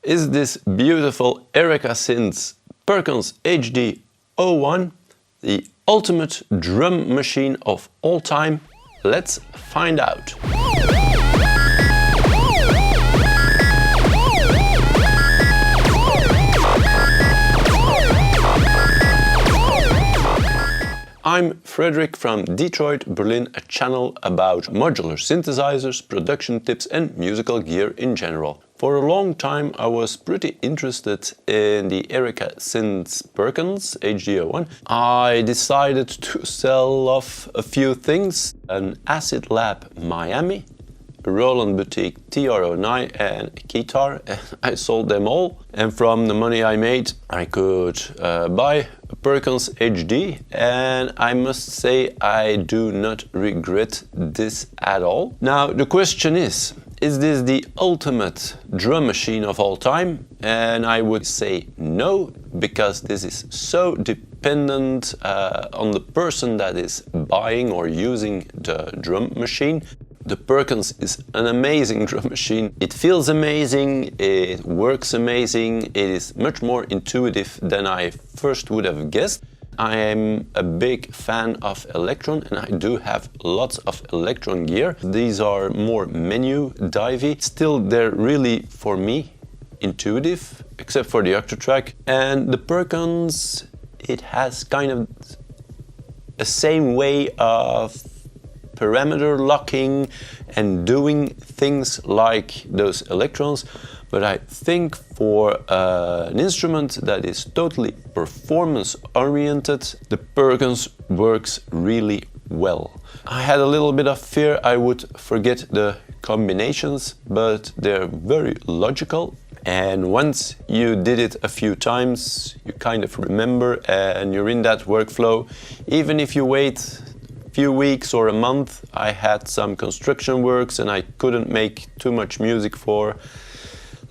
is this beautiful Erica Synths Perkons HD-01, the ultimate drum machine of all time? Let's find out. I'm Frederick from Detroit, Berlin, a channel about modular synthesizers, production tips and musical gear in general. For a long time I was pretty interested in the Erica Synths Perkons HD-01. I decided to sell off a few things: an Acid Lab Miami, a Roland Boutique TR-09 and a guitar. I sold them all, and from the money I made I could buy a Perkons HD, and I must say I do not regret this at all. Now the question is this the ultimate drum machine of all time? And I would say no, because this is so dependent on the person that is buying or using the drum machine. The Perkons is an amazing drum machine. It feels amazing, it works amazing, it is much more intuitive than I first would have guessed. I am a big fan of Electron, and I do have lots of Electron gear. These are more menu divey. Still, they're really, for me, intuitive, except for the Octatrack. And the Perkons, it has kind of a same way of parameter locking and doing things like those Electrons, but I think for an instrument that is totally performance oriented, the Perkons works really well. I had a little bit of fear I would forget the combinations, but they're very logical, and once you did it a few times you kind of remember and you're in that workflow. Even if you wait few weeks or a month, I had some construction works and I couldn't make too much music for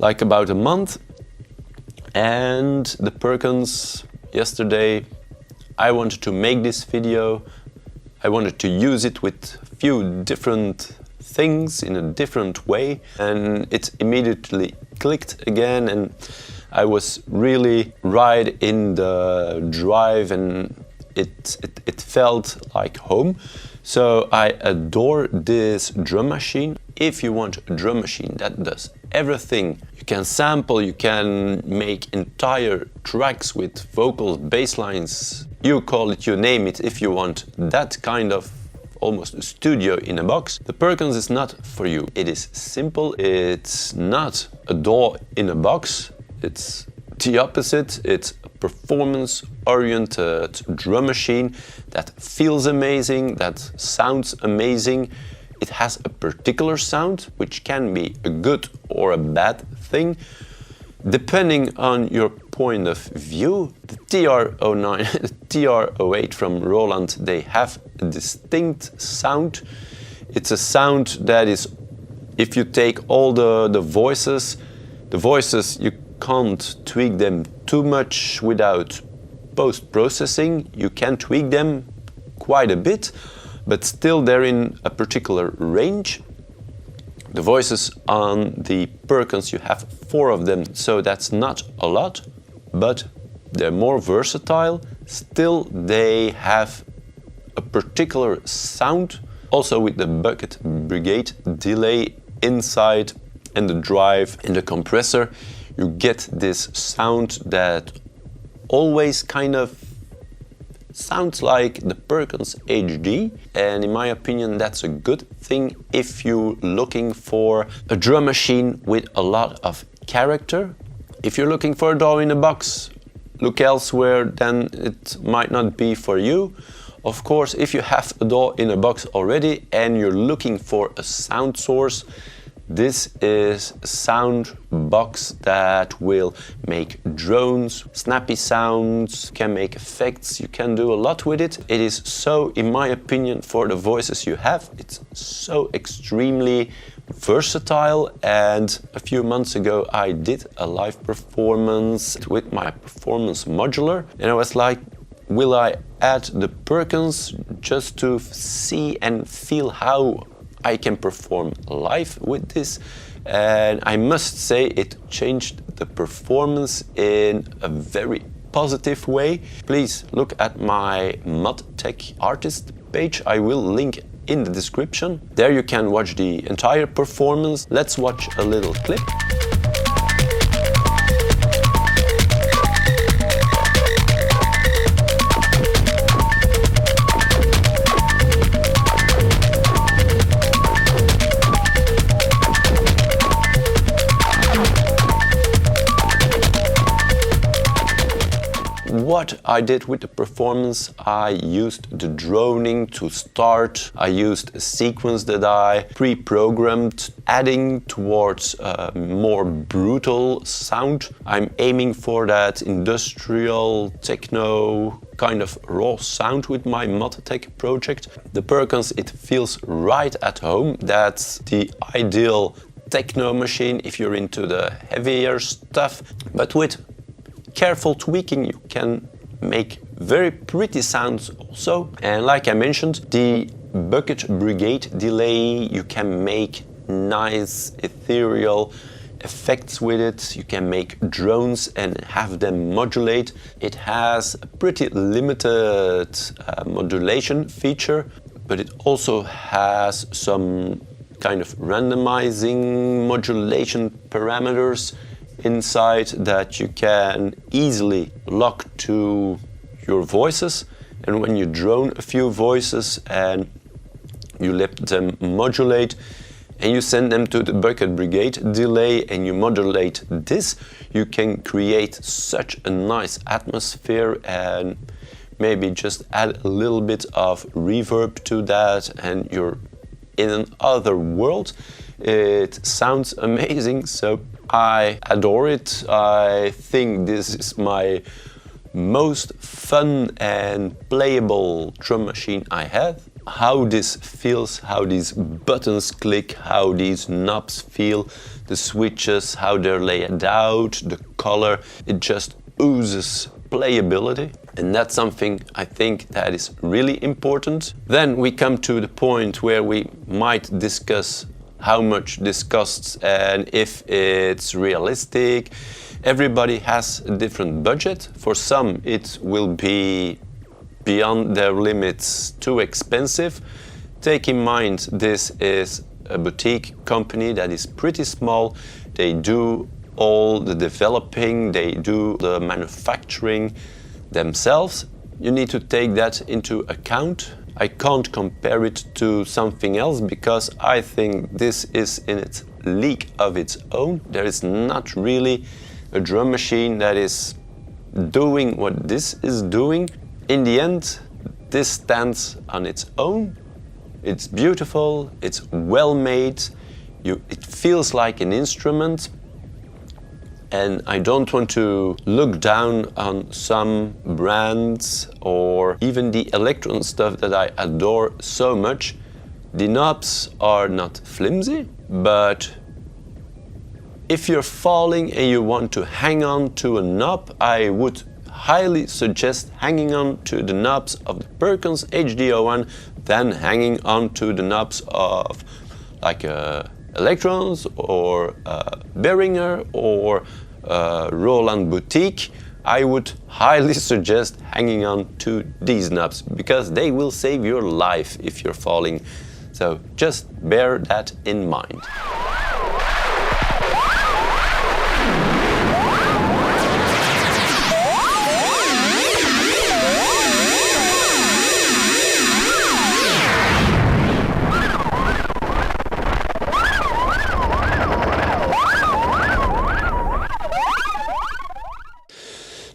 like about a month. And the Perkons, yesterday I wanted to make this video. I wanted to use it with a few different things in a different way, and it immediately clicked again, and I was really right in the drive, and it felt like home. So I adore this drum machine. If you want a drum machine that does everything, you can sample, you can make entire tracks with vocals, bass lines, you call it, you name it, if you want that kind of almost a studio in a box, the Perkons is not for you. It is simple, it's not a DAW in a box, it's the opposite. It's a performance-oriented drum machine that feels amazing, that sounds amazing. It has a particular sound, which can be a good or a bad thing, depending on your point of view. The TR-09, the TR-08 from Roland, they have a distinct sound. It's a sound that is, if you take all the voices, you can't tweak them too much without post-processing. You can tweak them quite a bit, but still they're in a particular range. The voices on the Perkons, you have 4 of them, so that's not a lot, but they're more versatile. Still, they have a particular sound, also with the bucket brigade delay inside and the drive and the compressor. You get this sound that always kind of sounds like the Perkons HD, and in my opinion that's a good thing if you're looking for a drum machine with a lot of character. If you're looking for a DAW in a box, look elsewhere, then it might not be for you. Of course, if you have a DAW in a box already and you're looking for a sound source, this is a sound box that will make drones, snappy sounds, can make effects, you can do a lot with it. It is so, in my opinion, for the voices you have, it's so extremely versatile. And a few months ago I did a live performance with my performance Modular, and I was like, will I add the Perkons just to see and feel how I can perform live with this? And I must say it changed the performance in a very positive way, please look at my MODTECH artist page. I will link in the description. There you can watch the entire performance. Let's watch a little clip. What I did with the performance, I used the droning to start. I used a sequence that I pre-programmed, adding towards a more brutal sound. I'm aiming for that industrial, techno, kind of raw sound with my MODTECH project. The Perkons, it feels right at home. That's the ideal techno machine if you're into the heavier stuff. But with careful tweaking, you can make very pretty sounds also. And like I mentioned, the bucket brigade delay, you can make nice ethereal effects with it. You can make drones and have them modulate. It has a pretty limited modulation feature, but it also has some kind of randomizing modulation parameters inside that you can easily lock to your voices. And when you drone a few voices and you let them modulate and you send them to the bucket brigade delay and you modulate this, you can create such a nice atmosphere and maybe just add a little bit of reverb to that and you're in another world. It sounds amazing, so I adore it. I think this is my most fun and playable drum machine I have. How this feels, how these buttons click, how these knobs feel, the switches, how they're laid out, the color, it just oozes playability. And that's something I think that is really important. Then we come to the point where we might discuss how much this costs and if it's realistic. Everybody has a different budget. For some it will be beyond their limits, too expensive. Take in mind this is a boutique company that is pretty small. They do all the developing, they do the manufacturing themselves. You need to take that into account. I can't compare it to something else because I think this is in its league of its own. There is not really a drum machine that is doing what this is doing. In the end, this stands on its own. It's beautiful, it's well made, it feels like an instrument. And I don't want to look down on some brands or even the electron stuff that I adore so much. The knobs are not flimsy, but if you're falling and you want to hang on to a knob, I would highly suggest hanging on to the knobs of the Perkons HD-01 than hanging on to the knobs of like Electrons or Behringer or Roland Boutique. I would highly suggest hanging on to these knobs because they will save your life if you're falling. So just bear that in mind.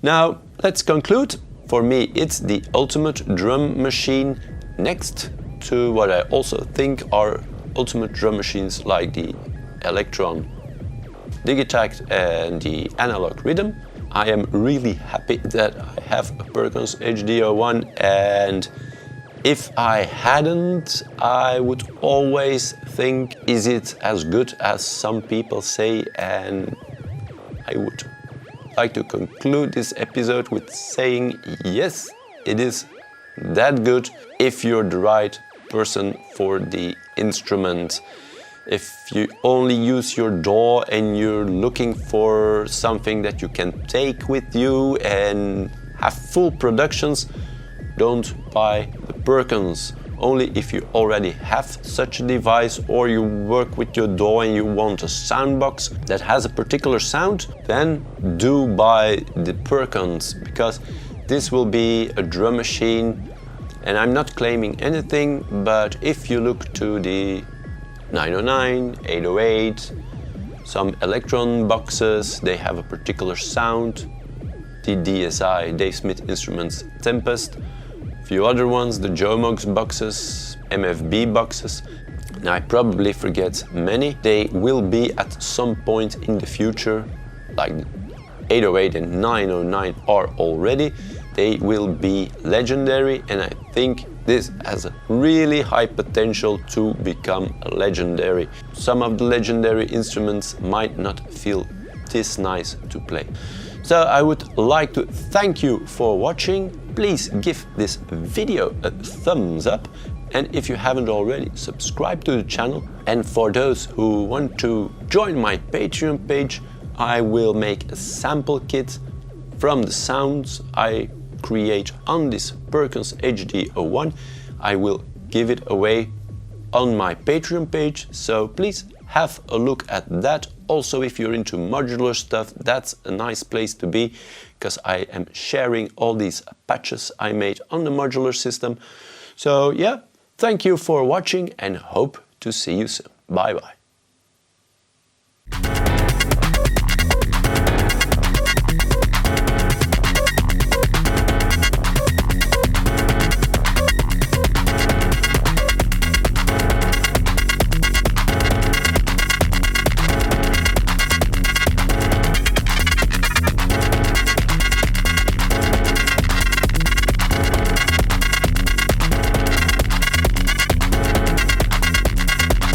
Now, let's conclude. For me, it's the ultimate drum machine next to what I also think are ultimate drum machines like the Electron Digitact and the Analog Rhythm. I am really happy that I have a Perkons HD-01, and if I hadn't, I would always think, is it as good as some people say? And I would like to conclude this episode with saying yes, it is that good if you're the right person for the instrument. if you only use your DAW and you're looking for something that you can take with you and have full productions, don't buy the Perkons. Only if you already have such a device, or you work with your DAW and you want a soundbox that has a particular sound, then do buy the Perkons, because this will be a drum machine. And I'm not claiming anything, but if you look to the 909, 808, some Electron boxes, they have a particular sound. The DSI, Dave Smith Instruments Tempest, a few other ones, the Jomox boxes, MFB boxes. Now I probably forget many. They will be at some point in the future, like 808 and 909 are already. They will be legendary, and I think this has a really high potential to become legendary. Some of the legendary instruments might not feel this nice to play. So I would like to thank you for watching. Please give this video a thumbs up, and if you haven't already, subscribe to the channel. And for those who want to join my Patreon page, I will make a sample kit from the sounds I create on this Perkons HD-01. I will give it away on my Patreon page, so please have a look at that. Also, if you're into modular stuff, that's a nice place to be, because I am sharing all these patches I made on the modular system. So yeah, thank you for watching and hope to see you soon. Bye bye.